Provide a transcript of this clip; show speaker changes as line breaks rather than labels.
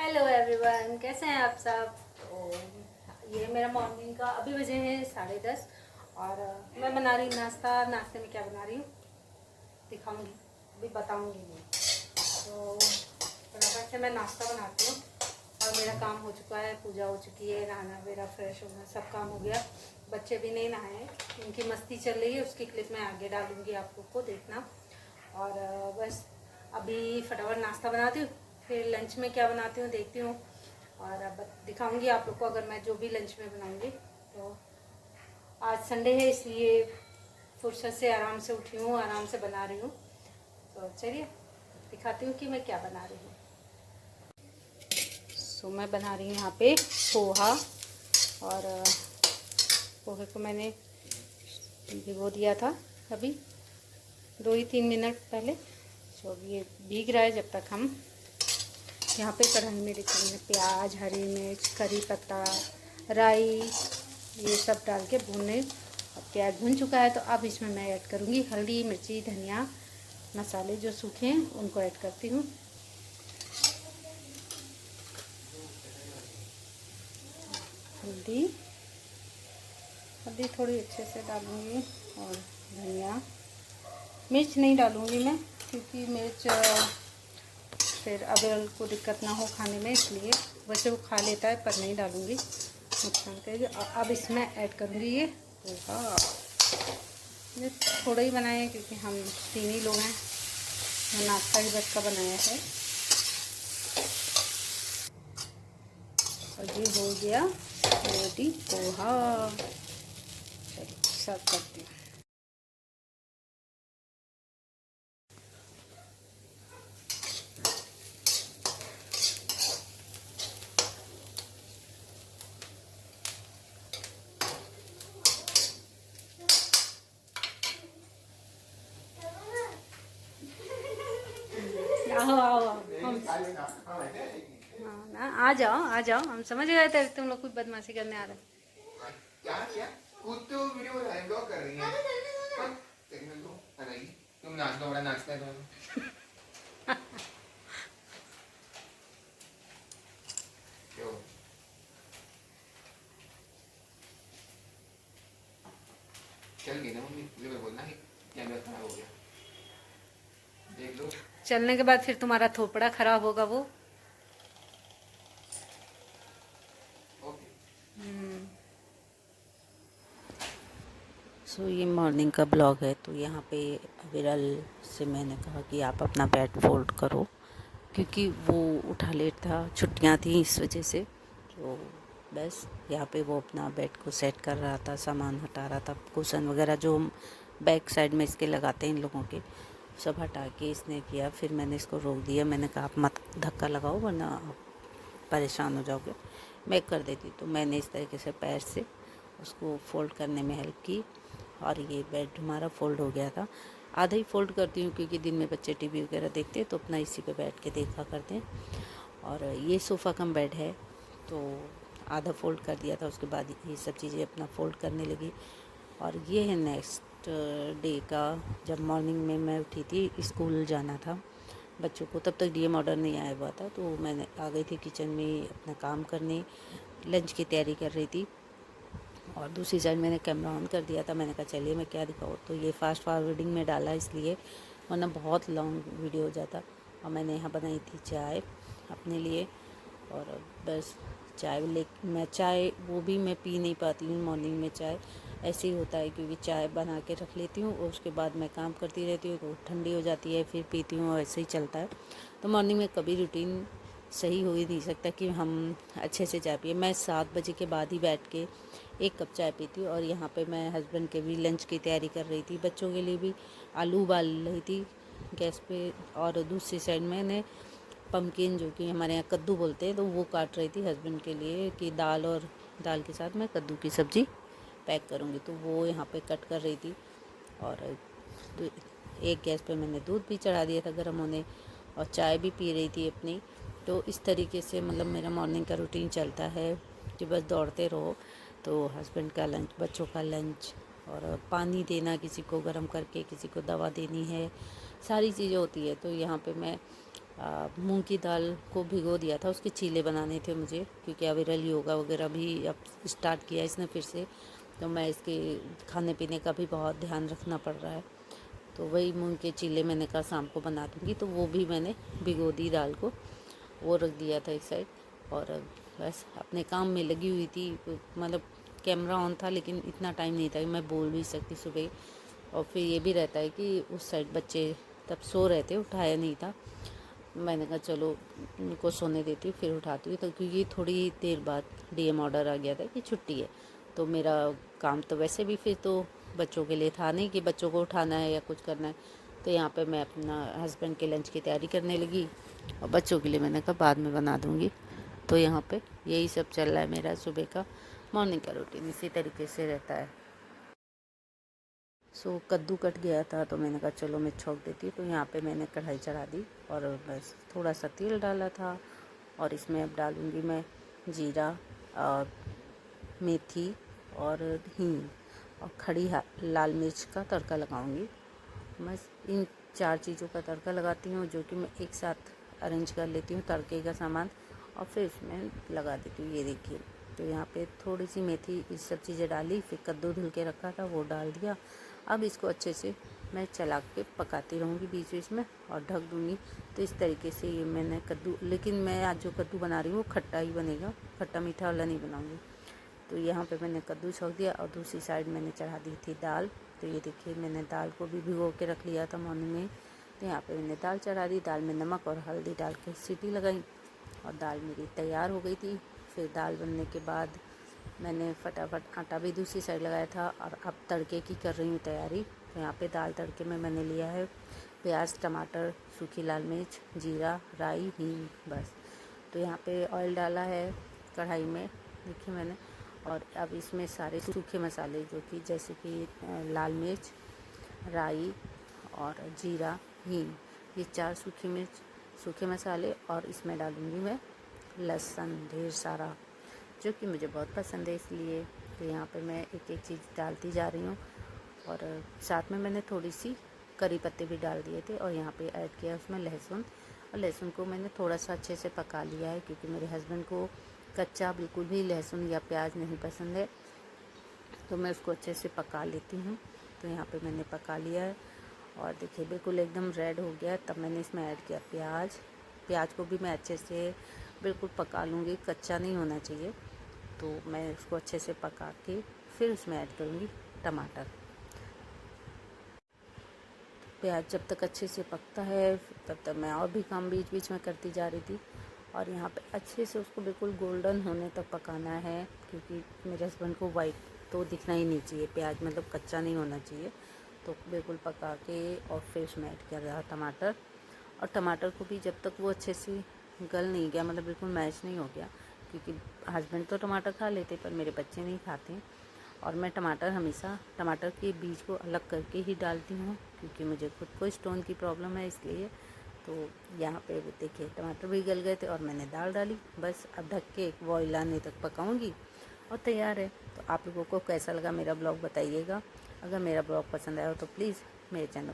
Hello everyone, कैसे हैं आप सब। तो ये मेरा मॉर्निंग का अभी बजे हैं 10:30 और मैं बना रही हूँ नाश्ता। नाश्ते में क्या बना रही हूँ दिखाऊंगी, अभी बताऊंगी नहीं। तो फटाफट से मैं नाश्ता बनाती हूँ और मेरा काम हो चुका है, पूजा हो चुकी है, नहाना वगैरह फ्रेश होना सब काम हो गया। बच्चे भी नहीं नहाए हैं, उनकी मस्ती चल रही है, उसकी क्लिप मैं आगे डालूंगी आप लोग को देखना। और बस अभी फटाफट नाश्ता बनाती हूँ, फिर लंच में क्या बनाती हूँ देखती हूँ और अब दिखाऊंगी आप लोग को अगर मैं जो भी लंच में बनाऊंगी। तो आज संडे है इसलिए फुर्सत से आराम से उठी हूँ, आराम से बना रही हूँ। तो चलिए दिखाती हूँ कि मैं क्या बना रही हूँ। सो मैं बना रही हूँ यहाँ पे पोहा और पोहे को मैंने भिगो दिया था अभी 2 ही 3 मिनट पहले। सो अब ये भीग रहा है, जब तक हम यहाँ पे कढ़ाई में रखेंगे प्याज, हरी मिर्च, करी पत्ता, राई, ये सब डाल के भूनने। अब प्याज भून चुका है तो अब इसमें मैं ऐड करूँगी हल्दी, मिर्ची, धनिया, मसाले जो सूखे हैं उनको ऐड करती हूँ। हल्दी हल्दी थोड़ी अच्छे से डालूँगी और धनिया। मिर्च नहीं डालूँगी मैं क्योंकि मिर्च फिर अगर को दिक्कत ना हो खाने में, इसलिए वैसे वो खा लेता है पर नहीं डालूँगी, नुकसान करेगी। अब इसमें ऐड करूँगी ये पोहा। ये थोड़ा ही बनाए हैं क्योंकि हम 3 ही लोग हैं, मैं नाश्ता ही बस का बनाया है। और ये हो गया रेडी पोहा। चलिए सर्व करती हूँ। आओ आओ आओ हम हाँ ना, आ जाओ आ जाओ, हम समझ गए थे तुम लोग कुछ बदमाशी करने आ रहे।
क्या क्या खुद तो वीडियो बना रही ब्लॉग कर रही है। देखने दो अनाई, तुम नाच दो, बड़ा नाचता है तुम। क्यों चल गई ना मम्मी, मुझे बोलना है कैमरा खराब हो गया, देख लो।
चलने के बाद फिर तुम्हारा थोपड़ा खराब होगा वो। सो ये मॉर्निंग का ब्लॉग है। तो यहाँ पे विरल से मैंने कहा कि आप अपना बेड फोल्ड करो क्योंकि वो उठा लेट था, छुट्टियाँ थी इस वजह से। तो बस यहाँ पे वो अपना बेड को सेट कर रहा था, सामान हटा रहा था, कुशन वगैरह जो हम बैक साइड में इसके लगाते हैं इन लोगों के, सब हटा के इसने किया। फिर मैंने इसको रोक दिया, मैंने कहा आप मत धक्का लगाओ वरना आप परेशान हो जाओगे, मैं कर देती। तो मैंने इस तरीके से पैर से उसको फ़ोल्ड करने में हेल्प की और ये बेड हमारा फ़ोल्ड हो गया था। आधा ही फ़ोल्ड करती हूँ क्योंकि दिन में बच्चे टीवी वगैरह देखते हैं तो अपना इसी पे बैठ के देखा करते हैं। और ये सोफ़ा कम बेड है तो आधा फ़ोल्ड कर दिया था, उसके बाद ये सब चीज़ें अपना फ़ोल्ड करने लगी। और ये है नेक्स्ट डे का, जब मॉर्निंग में मैं उठी थी, स्कूल जाना था बच्चों को, तब तक डीएम ऑर्डर नहीं आया हुआ था। तो मैंने आ गई थी किचन में अपना काम करने, लंच की तैयारी कर रही थी और दूसरी साइड मैंने कैमरा ऑन कर दिया था। मैंने कहा चलिए मैं क्या दिखाऊँ, तो ये फास्ट फॉरवर्डिंग में डाला इसलिए, वरना बहुत लॉन्ग वीडियो हो जाता। और मैंने यहाँ बनाई थी चाय अपने लिए और बस चाय ले, मैं चाय वो भी मैं पी नहीं पाती हूँ मॉर्निंग में चाय, ऐसे ही होता है क्योंकि चाय बना के रख लेती हूँ और उसके बाद मैं काम करती रहती हूँ तो ठंडी हो जाती है, फिर पीती हूँ, ऐसे ही चलता है। तो मॉर्निंग में कभी रूटीन सही हो ही नहीं सकता कि हम अच्छे से चाय पिए। मैं 7 बजे के बाद ही बैठ के 1 कप चाय पीती हूँ। और यहाँ पे मैं हस्बैंड के भी लंच की तैयारी कर रही थी, बच्चों के लिए भी आलू उबाल रही थी गैस पे, और दूसरी साइड मैंने पम्पकिन, जो कि हमारे यहाँ कद्दू बोलते हैं, तो वो काट रही थी हस्बैंड के लिए कि दाल और दाल के साथ मैं कद्दू की सब्ज़ी पैक करूँगी, तो वो यहाँ पे कट कर रही थी। और एक गैस पे मैंने दूध भी चढ़ा दिया था गर्म होने और चाय भी पी रही थी अपनी। तो इस तरीके से मतलब मेरा मॉर्निंग का रूटीन चलता है कि बस दौड़ते रहो। तो हस्बैंड का लंच, बच्चों का लंच, और पानी देना किसी को गर्म करके, किसी को दवा देनी है, सारी चीज़ें होती है। तो यहाँ पे मैं मूंग की दाल को भिगो दिया था, उसके चीले बनाने थे मुझे, क्योंकि अविरल योगा वगैरह भी अब स्टार्ट किया है इसने फिर से, तो मैं इसके खाने पीने का भी बहुत ध्यान रखना पड़ रहा है। तो वही मूंग के चीले मैंने कहा शाम को बना दूँगी, तो वो भी मैंने भिगो दी दाल को, वो रख दिया था एक साइड। और बस अपने काम में लगी हुई थी, मतलब कैमरा ऑन था लेकिन इतना टाइम नहीं था कि मैं बोल भी सकती सुबह। और फिर ये भी रहता है कि उस साइड बच्चे तब सो रहे थे, उठाया नहीं था। मैंने कहा चलो उनको सोने देती हूँ फिर उठाती हूँ, तो क्योंकि थोड़ी देर बाद डीएम ऑर्डर आ गया था कि छुट्टी है। तो मेरा काम तो वैसे भी फिर तो बच्चों के लिए था नहीं कि बच्चों को उठाना है या कुछ करना है। तो यहाँ पे मैं अपना हस्बैंड के लंच की तैयारी करने लगी, और बच्चों के लिए मैंने कहा बाद में बना दूँगी। तो यहाँ पे यही सब चल रहा है, मेरा सुबह का मॉर्निंग का रूटीन इसी तरीके से रहता है। कद्दू कट गया था तो मैंने कहा चलो मैं छौंक देती हूँ। तो यहाँ पे मैंने कढ़ाई चढ़ा दी और बस थोड़ा सा तेल डाला था, और इसमें अब डालूँगी मैं जीरा और मेथी और हींग और खड़ी लाल मिर्च का तड़का लगाऊंगी। मैं इन 4 चीज़ों का तड़का लगाती हूँ, जो कि मैं एक साथ अरेंज कर लेती हूँ तड़के का सामान, और फिर इसमें लगा देती हूँ। ये देखिए, तो यहाँ पे थोड़ी सी मेथी, ये सब चीज़ें डाली, फिर कद्दू धुल के रखा था वो डाल दिया। अब इसको अच्छे से मैं चला के पकाती रहूँगी बीच बीच में, और ढक दूँगी। तो इस तरीके से ये मैंने कद्दू, लेकिन मैं आज जो कद्दू बना रही हूँ वो खट्टा ही बनेगा, खट्टा मीठा वाला नहीं बनाऊँगी। तो यहाँ पे मैंने कद्दू छोड़ दिया, और दूसरी साइड मैंने चढ़ा दी थी दाल। तो ये देखिए, मैंने दाल को भी भिगो के रख लिया था मॉर्निंग में। तो यहाँ पे मैंने दाल चढ़ा दी, दाल में नमक और हल्दी डाल के सीटी लगाई, और दाल मेरी तैयार हो गई थी। फिर दाल बनने के बाद मैंने फटाफट आटा भी दूसरी साइड लगाया था, और अब तड़के की कर रही हूँ तैयारी। तो यहाँ पे दाल तड़के में मैंने लिया है प्याज, टमाटर, सूखी लाल मिर्च, जीरा, राई, हींग, बस। तो यहाँ पे ऑयल डाला है कढ़ाई में, देखिए मैंने। और अब इसमें सारे सूखे मसाले, जो कि जैसे कि लाल मिर्च, राई और जीरा, हींग, ये 4 सूखे मसाले, और इसमें डालूँगी मैं लहसुन ढेर सारा, जो कि मुझे बहुत पसंद है इसलिए। तो यहाँ पे मैं एक एक चीज़ डालती जा रही हूँ, और साथ में मैंने थोड़ी सी करी पत्ते भी डाल दिए थे, और यहाँ पे ऐड किया उसमें लहसुन। और लहसुन को मैंने थोड़ा सा अच्छे से पका लिया है, क्योंकि मेरे हस्बैंड को कच्चा बिल्कुल भी लहसुन या प्याज नहीं पसंद है, तो मैं उसको अच्छे से पका लेती हूँ। तो यहाँ पे मैंने पका लिया है, और देखिए बिल्कुल एकदम रेड हो गया। तब मैंने इसमें ऐड किया प्याज को भी मैं अच्छे से बिल्कुल पका लूँगी, कच्चा नहीं होना चाहिए। तो मैं उसको अच्छे से पका के फिर उसमें ऐड करूँगी टमाटर। प्याज जब तक अच्छे से पकता है तब तक मैं और भी काम बीच बीच में करती जा रही थी। और यहाँ पे अच्छे से उसको बिल्कुल गोल्डन होने तक पकाना है, क्योंकि मेरे हस्बैंड को वाइट तो दिखना ही नहीं चाहिए, प्याज मतलब कच्चा नहीं होना चाहिए। तो बिल्कुल पका के और फिर उसमें ऐड किया रहा टमाटर। और टमाटर को भी जब तक वो अच्छे से गल नहीं गया, मतलब बिल्कुल मैश नहीं हो गया, क्योंकि हस्बैंड तो टमाटर खा लेते पर मेरे बच्चे नहीं खाते, और मैं टमाटर हमेशा टमाटर के बीज को अलग करके ही डालती हूँ, क्योंकि मुझे खुद को स्टोन की प्रॉब्लम है इसलिए। तो यहाँ पे देखिए टमाटर भी गल गए थे, और मैंने दाल डाली। बस अब ढक के एक बॉयल आने तक पकाऊंगी, और तैयार है। तो आप लोगों को कैसा लगा मेरा ब्लॉग बताइएगा। अगर मेरा ब्लॉग पसंद आया हो तो प्लीज़ मेरे चैनल